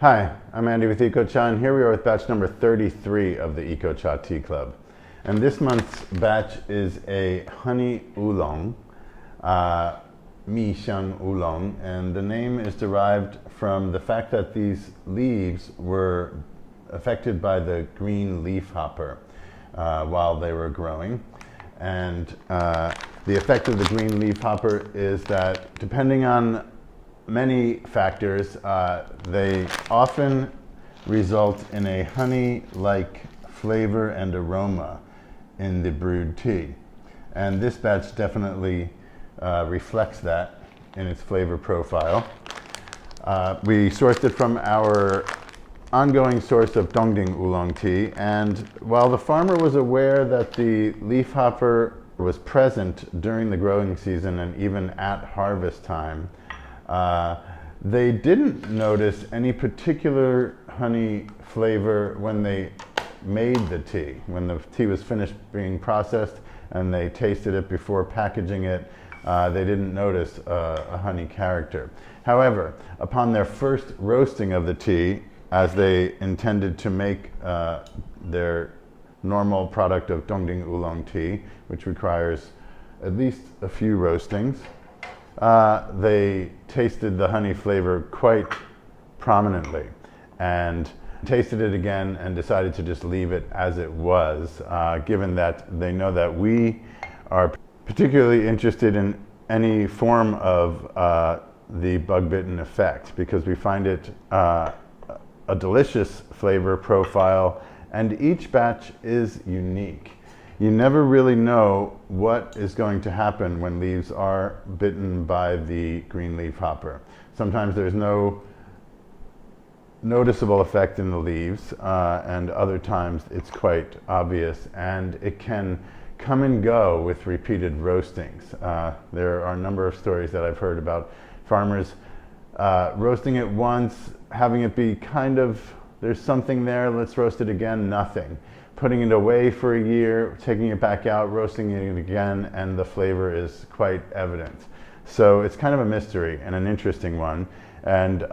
Hi, I'm Andy with EcoCha, and here we are with batch number 33 of the EcoCha Tea Club. And this month's batch is a Honey Oolong, Oolong, and the name is derived from the fact that these leaves were affected by the green leafhopper while they were growing. And the effect of the green leafhopper is that, depending on many factors, they often result in a honey-like flavor and aroma in the brewed tea. And this batch definitely reflects that in its flavor profile. We sourced it from our ongoing source of Dong Ding Oolong Tea, and while the farmer was aware that the leafhopper was present during the growing season and even at harvest time, they didn't notice any particular honey flavor when they made the tea. When the tea was finished being processed and they tasted it before packaging it, they didn't notice a honey character. However, upon their first roasting of the tea, as they intended to make their normal product of Dong Ding Oolong Tea, which requires at least a few roastings, they tasted the honey flavor quite prominently and tasted it again and decided to just leave it as it was, given that they know that we are particularly interested in any form of the bug-bitten effect, because we find it a delicious flavor profile, and each batch is unique. You never really know what is going to happen when leaves are bitten by the green leafhopper. Sometimes there's no noticeable effect in the leaves, and other times it's quite obvious, and it can come and go with repeated roastings. There are a number of stories that I've heard about farmers roasting it once, having it be kind of, there's something there, let's roast it again, nothing. Putting it away for a year, taking it back out, roasting it again, and the flavor is quite evident. So it's kind of a mystery and an interesting one. And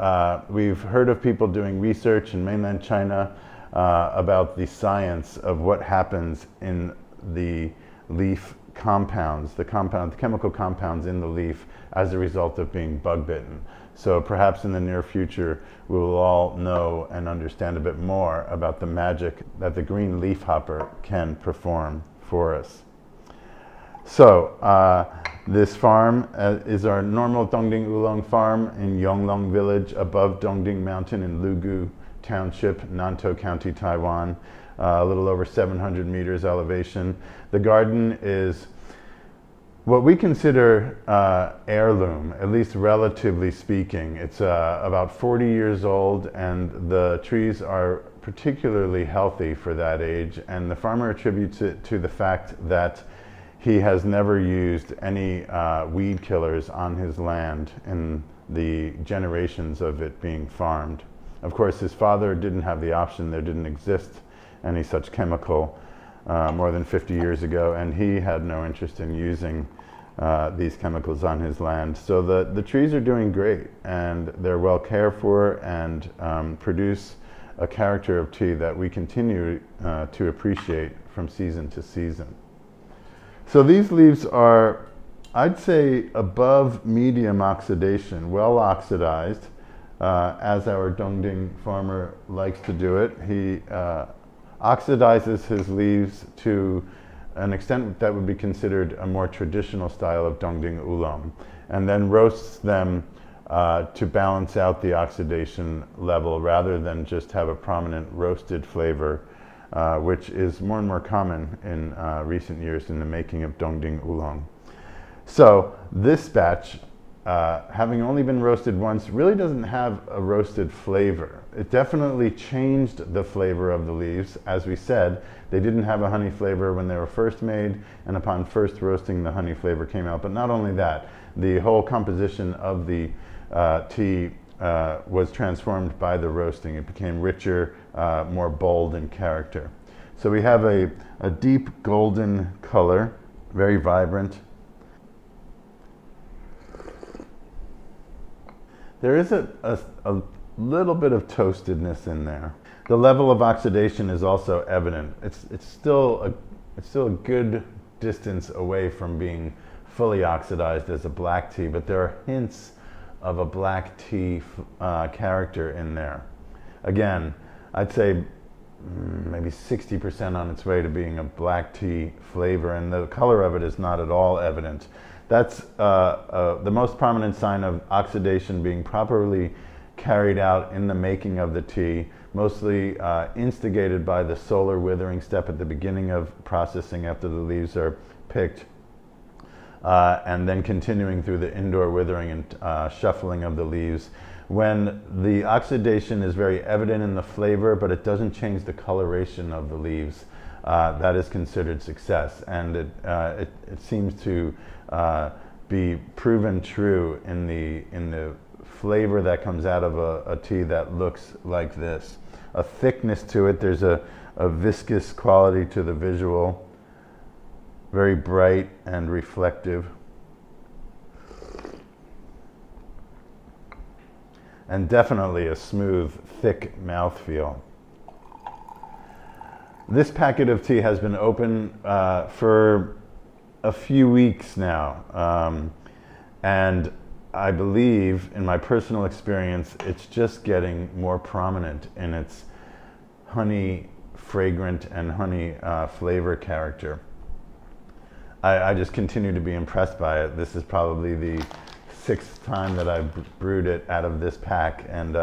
we've heard of people doing research in mainland China about the science of what happens in the leaf compounds, the chemical compounds in the leaf as a result of being bug bitten. So perhaps in the near future we will all know and understand a bit more about the magic that the green leafhopper can perform for us. So this farm is our normal Dong Ding Oolong farm in Yonglong village above Dong Ding Mountain in Lugu Township, Nantou County, Taiwan. A little over 700 meters elevation. The garden is what we consider heirloom, at least relatively speaking. It's about 40 years old, and the trees are particularly healthy for that age, and the farmer attributes it to the fact that he has never used any weed killers on his land in the generations of it being farmed. Of course, his father didn't have the option. There didn't exist any such chemical more than 50 years ago, and he had no interest in using these chemicals on his land. So the trees are doing great, and they're well cared for and produce a character of tea that we continue to appreciate from season to season. So these leaves are, I'd say, above medium oxidation, well oxidized, as our Dong Ding farmer likes to do it. He oxidizes his leaves to an extent that would be considered a more traditional style of Dong Ding Oolong, and then roasts them to balance out the oxidation level rather than just have a prominent roasted flavor, which is more and more common in recent years in the making of Dong Ding Oolong. So this batch, having only been roasted once, really doesn't have a roasted flavor. It definitely changed the flavor of the leaves. As we said, they didn't have a honey flavor when they were first made, and upon first roasting the honey flavor came out. But not only that, the whole composition of the tea was transformed by the roasting. It became richer, more bold in character. So we have a deep golden color, very vibrant. There is a little bit of toastedness in there. The level of oxidation is also evident. It's still a good distance away from being fully oxidized as a black tea, but there are hints of a black tea character in there. Again, I'd say maybe 60% on its way to being a black tea flavor, and the color of it is not at all evident. That's the most prominent sign of oxidation being properly carried out in the making of the tea, mostly instigated by the solar withering step at the beginning of processing after the leaves are picked, and then continuing through the indoor withering and shuffling of the leaves. When the oxidation is very evident in the flavor, but it doesn't change the coloration of the leaves, that is considered success. And it seems to be proven true in the flavor that comes out of a tea that looks like this. A thickness to it, there's a viscous quality to the visual, very bright and reflective. And definitely a smooth, thick mouthfeel. This packet of tea has been open for a few weeks now, and I believe, in my personal experience, it's just getting more prominent in its honey fragrant and honey flavor character. I just continue to be impressed by it. This is probably the 6th time that I've brewed it out of this pack, and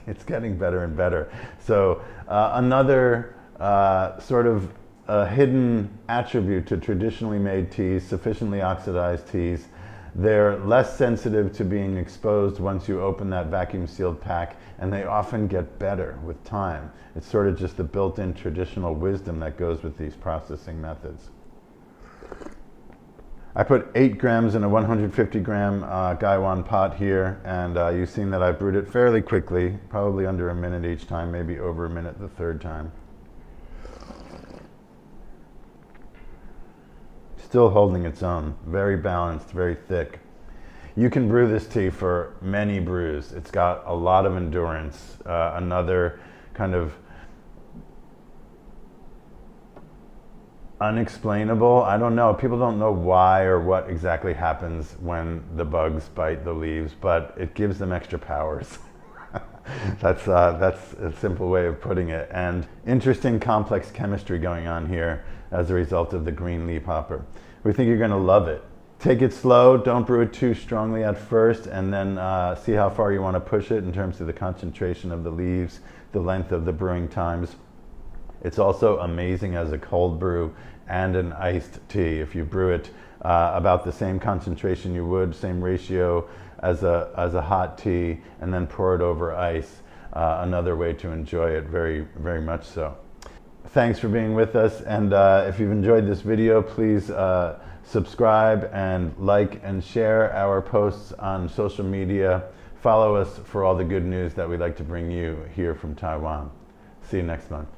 it's getting better and better. So another sort of hidden attribute to traditionally made teas, sufficiently oxidized teas, they're less sensitive to being exposed once you open that vacuum sealed pack, and they often get better with time. It's sort of just the built-in traditional wisdom that goes with these processing methods. I put 8 grams in a 150 gram Gaiwan pot here, and you've seen that I brewed it fairly quickly, probably under a minute each time, maybe over a minute the third time. Still holding its own, very balanced, very thick. You can brew this tea for many brews. It's got a lot of endurance. Another kind of unexplainable, I don't know, people don't know why or what exactly happens when the bugs bite the leaves, but it gives them extra powers. That's a simple way of putting it. And interesting complex chemistry going on here as a result of the green leafhopper. We think you're going to love it. Take it slow, don't brew it too strongly at first, and then see how far you want to push it in terms of the concentration of the leaves, the length of the brewing times. It's also amazing as a cold brew and an iced tea. If you brew it about the same concentration you would, same ratio as a hot tea, and then pour it over ice, another way to enjoy it, very, very much so. Thanks for being with us, and if you've enjoyed this video, please subscribe and like and share our posts on social media. Follow us for all the good news that we like to bring you here from Taiwan. See you next month.